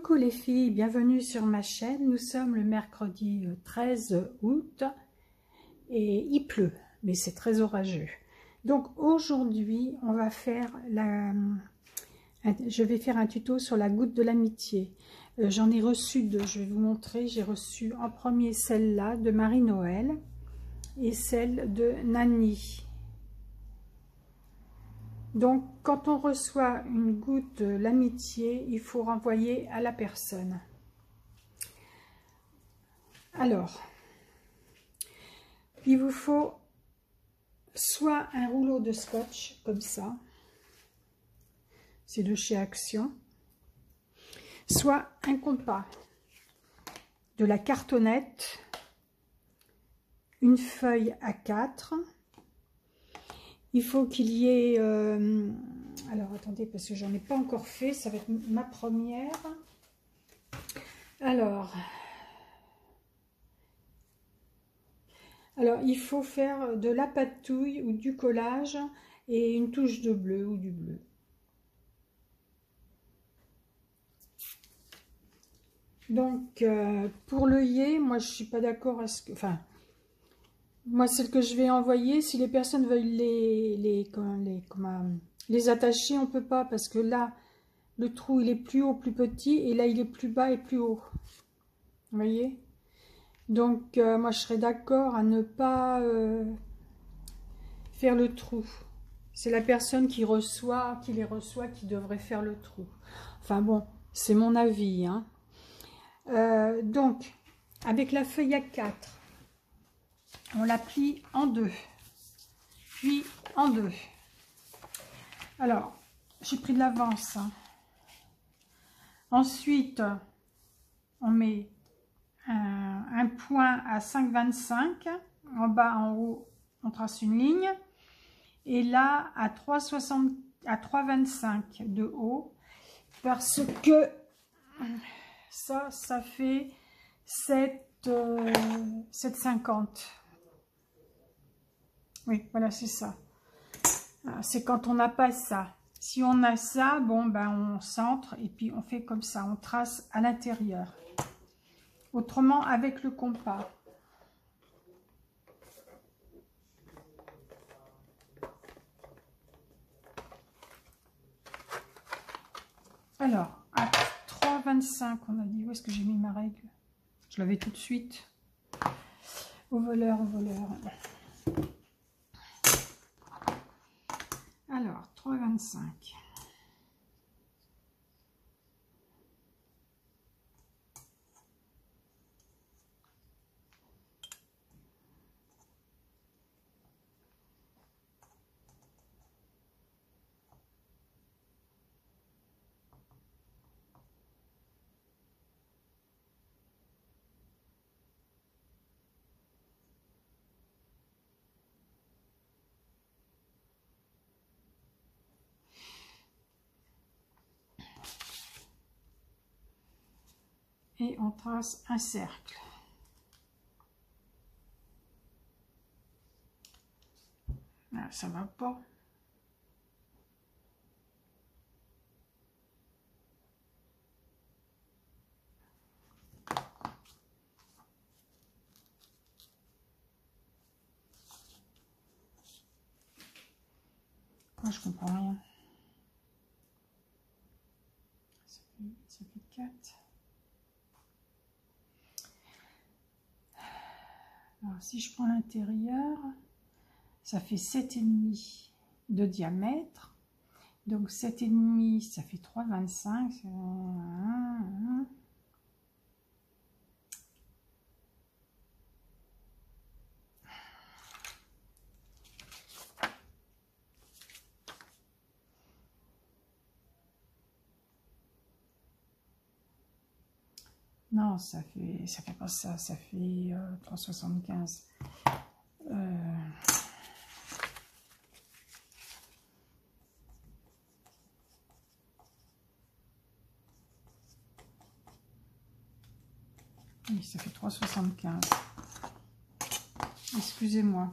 Coucou les filles, bienvenue sur ma chaîne. Nous sommes le mercredi 13 août et il pleut, mais c'est très orageux. Donc aujourd'hui, on va faire je vais faire un tuto sur la goutte de l'amitié. J'en ai reçu deux, je vais vous montrer. J'ai reçu en premier celle-là de Marie-Noël et celle de Nani. Donc, quand on reçoit une goutte de l'amitié, il faut renvoyer à la personne. Alors, il vous faut soit un rouleau de scotch, comme ça, c'est de chez Action, soit un compas, de la cartonnette, une feuille A4. Il faut qu'il y ait... alors, attendez, parce que j'en ai pas encore fait. Ça va être ma première. Alors, il faut faire de la patouille ou du collage et une touche de bleu ou du bleu. Donc, pour l'œillet, moi, je suis pas d'accord à ce que... Enfin... Moi, celle que je vais envoyer, si les personnes veulent les attacher, on ne peut pas parce que là, le trou, il est plus haut, plus petit, et là, il est plus bas et plus haut. Vous voyez? Donc, moi, je serais d'accord à ne pas faire le trou. C'est la personne qui les reçoit, qui devrait faire le trou. Enfin bon, c'est mon avis, hein. Donc, avec la feuille A4, on la plie en deux, puis en deux. Alors, j'ai pris de l'avance. Hein. Ensuite, on met un point à 5,25. En bas, en haut, on trace une ligne. Et là, à 3,25 de haut. Parce que ça fait 7,50. Oui, voilà, c'est ça. C'est quand on n'a pas ça. Si on a ça, bon, ben on centre et puis on fait comme ça, on trace à l'intérieur. Autrement, avec le compas. Alors, à 3,25, on a dit, où est-ce que j'ai mis ma règle? Je l'avais tout de suite. Au voleur, au voleur. Alors, 3,25. Et on trace un cercle. Là, ça va pas. Moi, je comprends rien. Ça fait 4. Alors, si je prends l'intérieur, ça fait 7,5 de diamètre. Donc, 7,5, ça fait 3,25. Non, ça fait pas ça, ça fait 3,75. Oui, ça fait 3,75. Excusez-moi.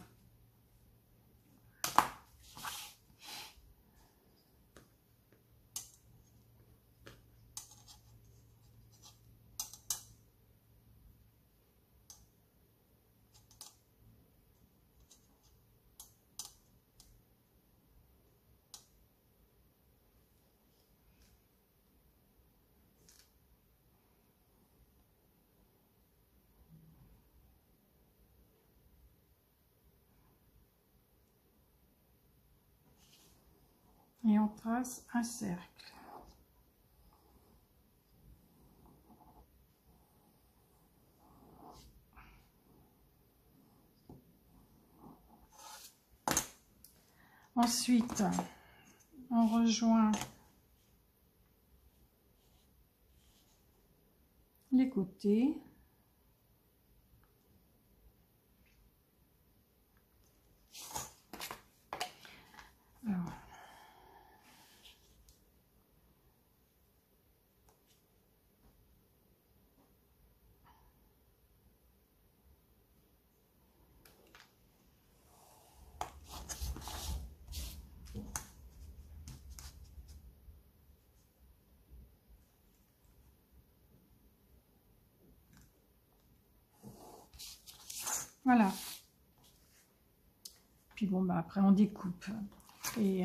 et on trace un cercle. Ensuite, on rejoint les côtés. Alors, voilà. Puis bon, bah après on découpe. Et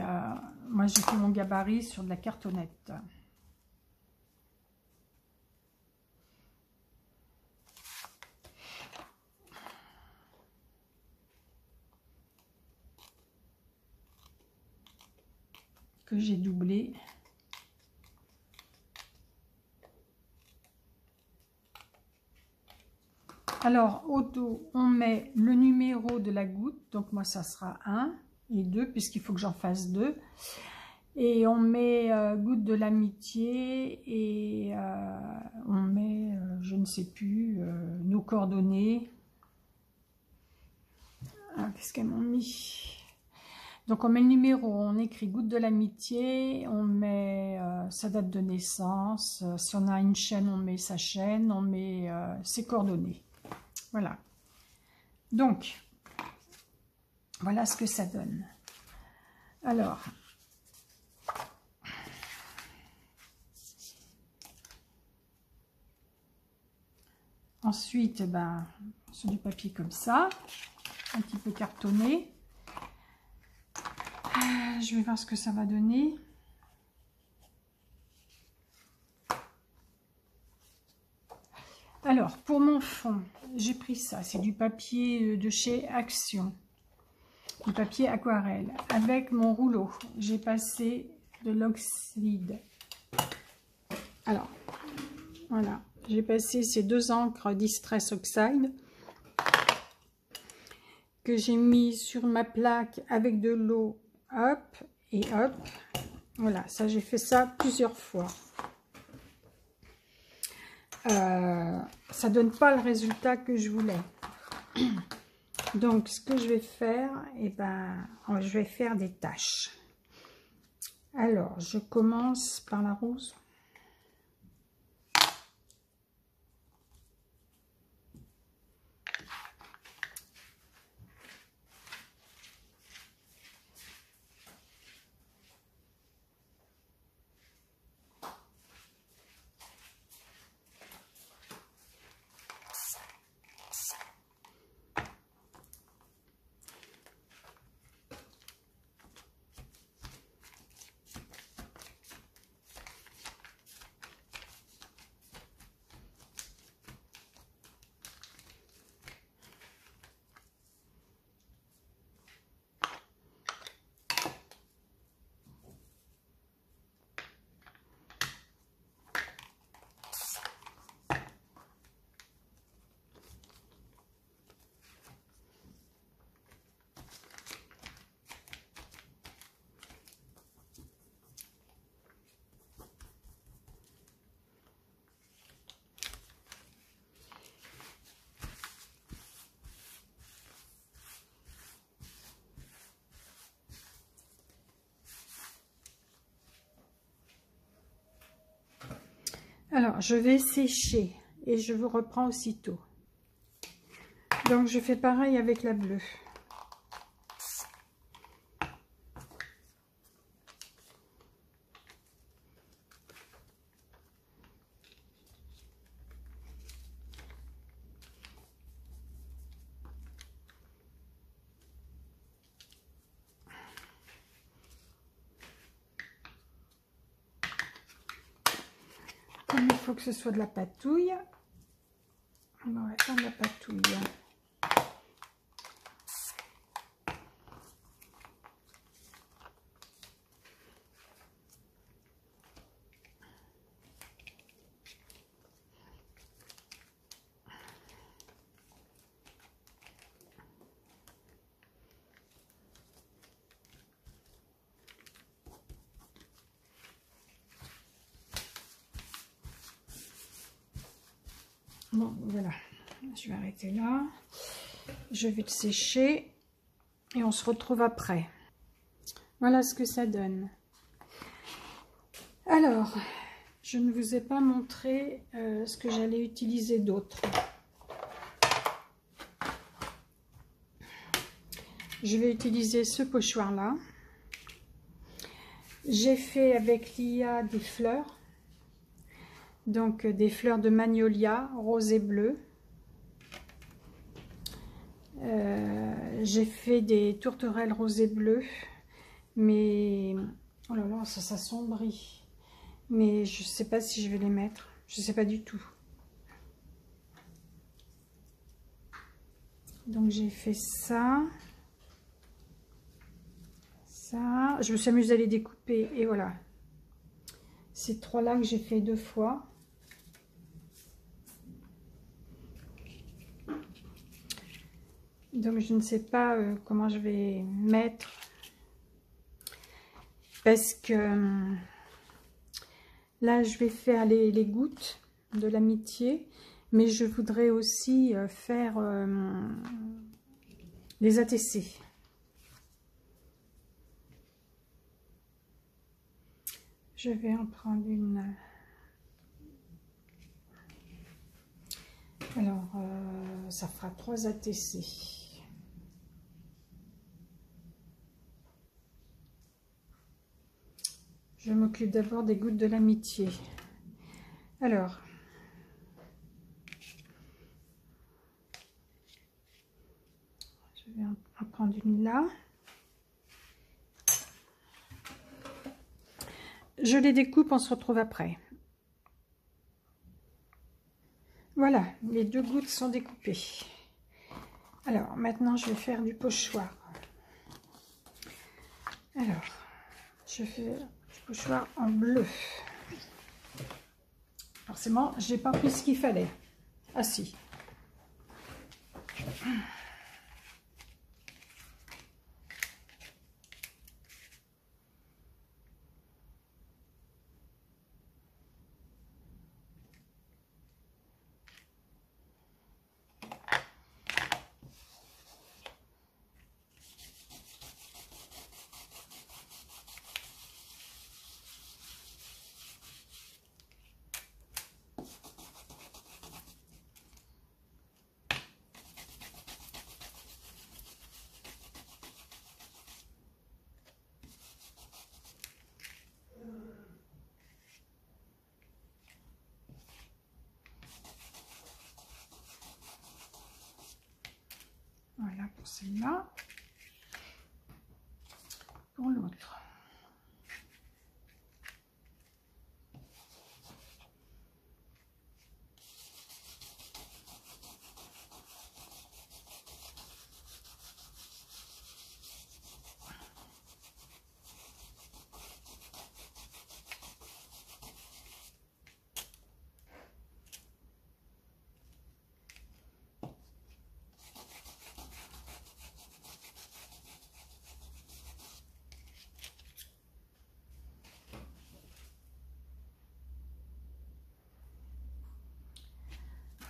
moi j'ai fait mon gabarit sur de la cartonnette. Que j'ai doublé. Alors, au dos, on met le numéro de la goutte. Donc, moi, ça sera 1 et 2, puisqu'il faut que j'en fasse 2. Et on met goutte de l'amitié et on met, je ne sais plus, nos coordonnées. Ah, qu'est-ce qu'elles m'ont mis? Donc, on met le numéro, on écrit goutte de l'amitié, on met sa date de naissance. Si on a une chaîne, on met sa chaîne, on met ses coordonnées. Voilà. Donc, voilà ce que ça donne. Alors, ensuite, ben, sur du papier comme ça, un petit peu cartonné. Je vais voir ce que ça va donner. Alors, pour mon fond, j'ai pris ça. C'est du papier de chez Action. Du papier aquarelle. Avec mon rouleau, j'ai passé de l'oxyde. Alors, voilà. J'ai passé ces 2 encres Distress Oxide que j'ai mis sur ma plaque avec de l'eau, hop et hop. Voilà, ça j'ai fait ça plusieurs fois. Ça donne pas le résultat que je voulais. Donc, ce que je vais faire, eh ben, je vais faire des taches. Alors, je commence par la rose. Alors, je vais sécher et je vous reprends aussitôt. Donc, je fais pareil avec la bleue. Comme il faut que ce soit de la patouille, on va faire de la patouille. Bon, voilà, je vais arrêter là. Je vais le sécher et on se retrouve après. Voilà ce que ça donne. Alors, je ne vous ai pas montré ce que j'allais utiliser d'autre. Je vais utiliser ce pochoir-là. J'ai fait avec l'IA des fleurs. Donc des fleurs de magnolia, rose et bleu. J'ai fait des tourterelles rose et bleu. Mais, oh là là, ça s'assombrit. Mais je ne sais pas si je vais les mettre. Je ne sais pas du tout. Donc j'ai fait ça. Ça. Je me suis amusée à les découper. Et voilà. Ces trois-là que j'ai fait 2 fois. Donc je ne sais pas comment je vais mettre. Parce que là, je vais faire les gouttes de l'amitié. Mais je voudrais aussi faire les ATC. Je vais en prendre une. Alors, ça fera 3 ATC. Je m'occupe d'abord des gouttes de l'amitié. Alors, je vais en prendre une là. Je les découpe, on se retrouve après. Voilà, les 2 gouttes sont découpées. Alors, maintenant, je vais faire du pochoir. Alors, je fais du pochoir en bleu. Forcément, j'ai pas pris ce qu'il fallait. Ah si. Voilà pour celle-là. Pour l'autre.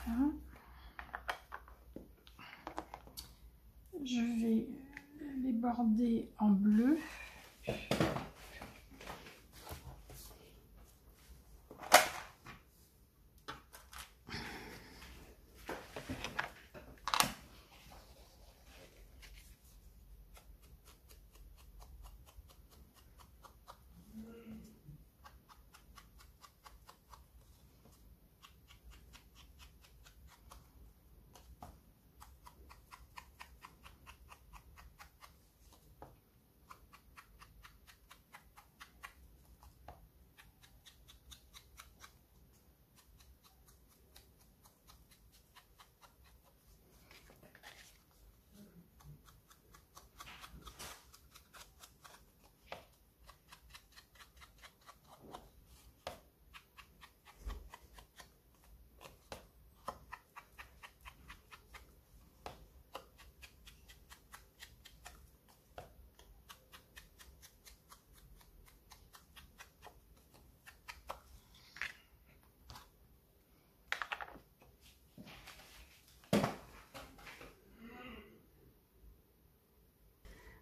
Voilà. Je vais les border en bleu.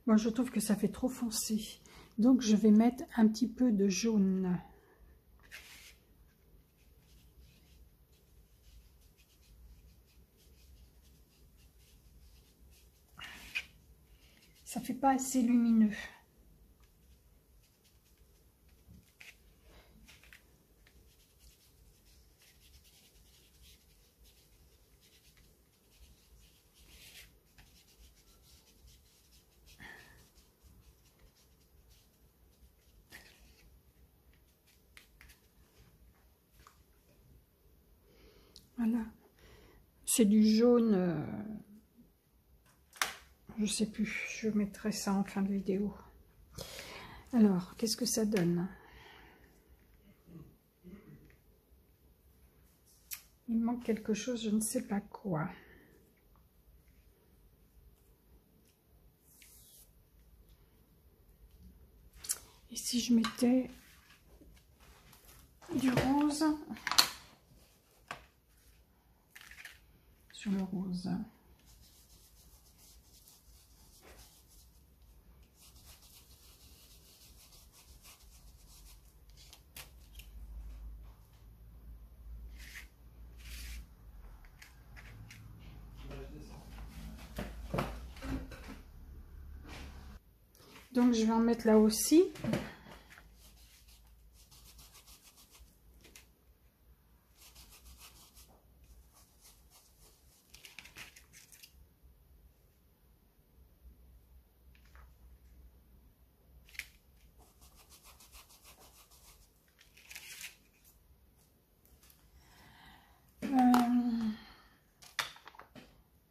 Moi, je trouve que ça fait trop foncé. Donc, je vais mettre un petit peu de jaune. Ça fait pas assez lumineux. Voilà. C'est du jaune. Je sais plus. Je mettrai ça en fin de vidéo. Alors, qu'est-ce que ça donne? Il manque quelque chose, je ne sais pas quoi. Et si je mettais du rose sur le rose? Donc je vais en mettre là aussi.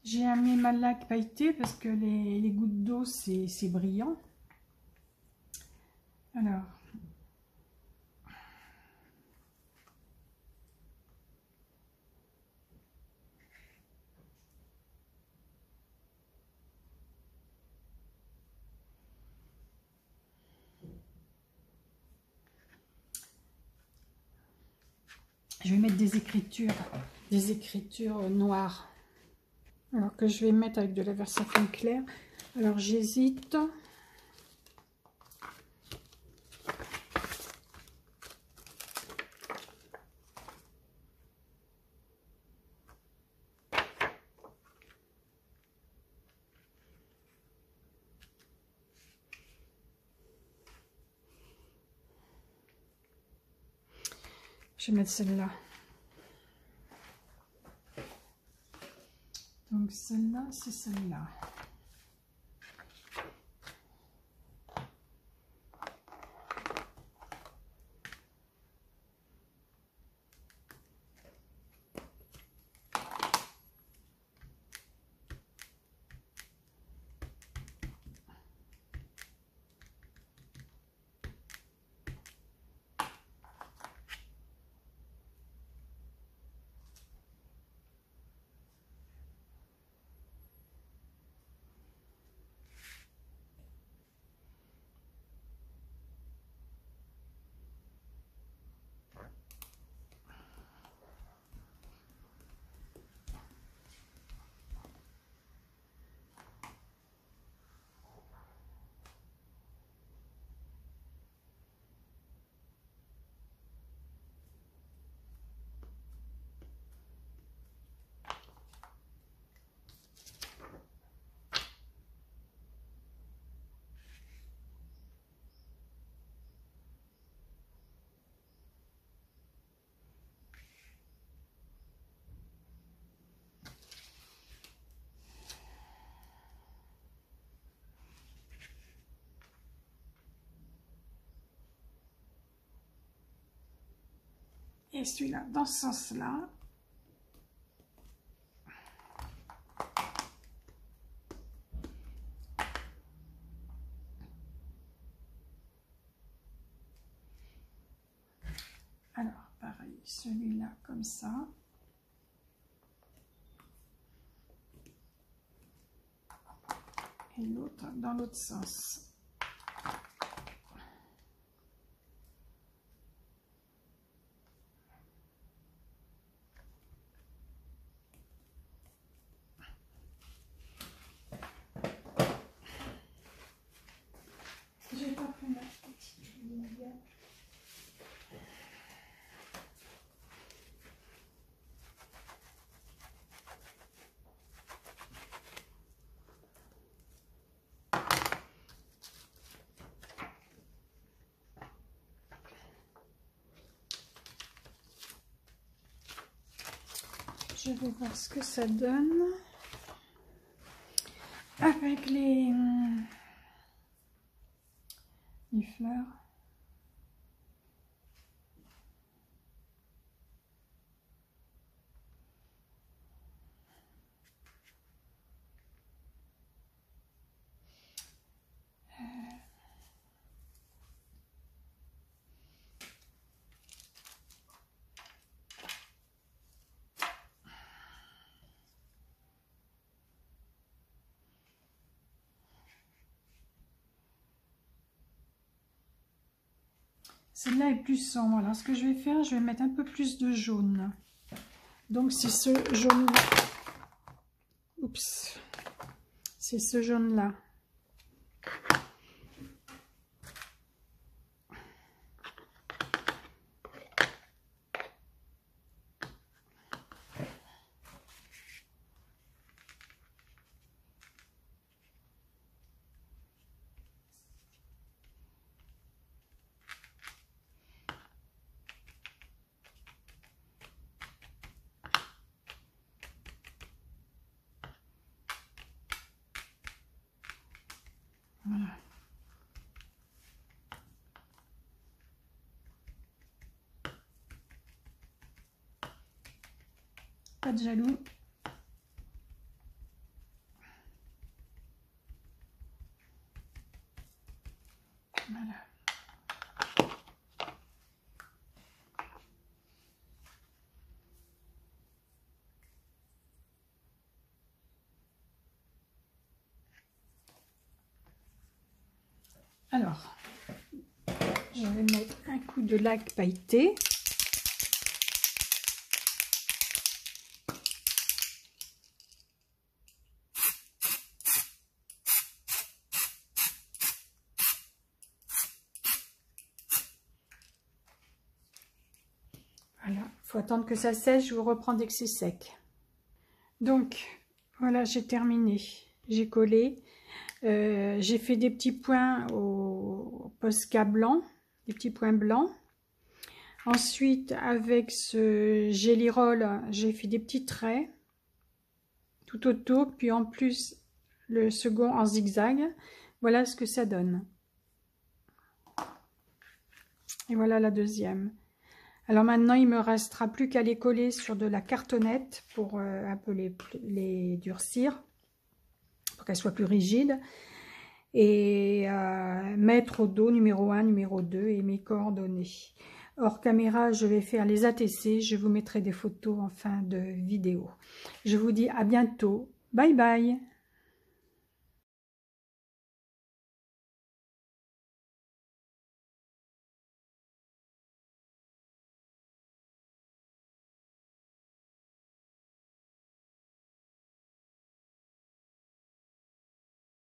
J'ai amené ma laque pailletée parce que les gouttes d'eau c'est brillant. Alors, je vais mettre des écritures noires. Alors que je vais mettre avec de la Versafine claire. Alors j'hésite. Je vais mettre celle-là. Donc celle-là, c'est celle-là. Et celui-là, dans ce sens-là. Alors, pareil, celui-là comme ça. Et l'autre dans l'autre sens. je vais voir ce que ça donne avec les fleurs. Celle-là est plus sombre. Alors, ce que je vais faire, je vais mettre un peu plus de jaune. Donc, c'est ce jaune-là. Oups. C'est ce jaune-là. Voilà. Pas de jaloux. Voilà. Alors, je vais mettre un coup de lac pailleté. Voilà, il faut attendre que ça sèche, je vous reprends dès que c'est sec. Donc, voilà, j'ai terminé. J'ai collé. J'ai fait des petits points au Posca blanc, des petits points blancs. Ensuite, avec ce Gelly Roll, j'ai fait des petits traits tout autour, puis en plus le second en zigzag. Voilà ce que ça donne. Et voilà la deuxième. Alors maintenant, il me restera plus qu'à les coller sur de la cartonnette pour un peu les durcir, pour qu'elles soient plus rigides. Et mettre au dos numéro 1, numéro 2 et mes coordonnées. Hors caméra, je vais faire les ATC. Je vous mettrai des photos en fin de vidéo. Je vous dis à bientôt. Bye bye.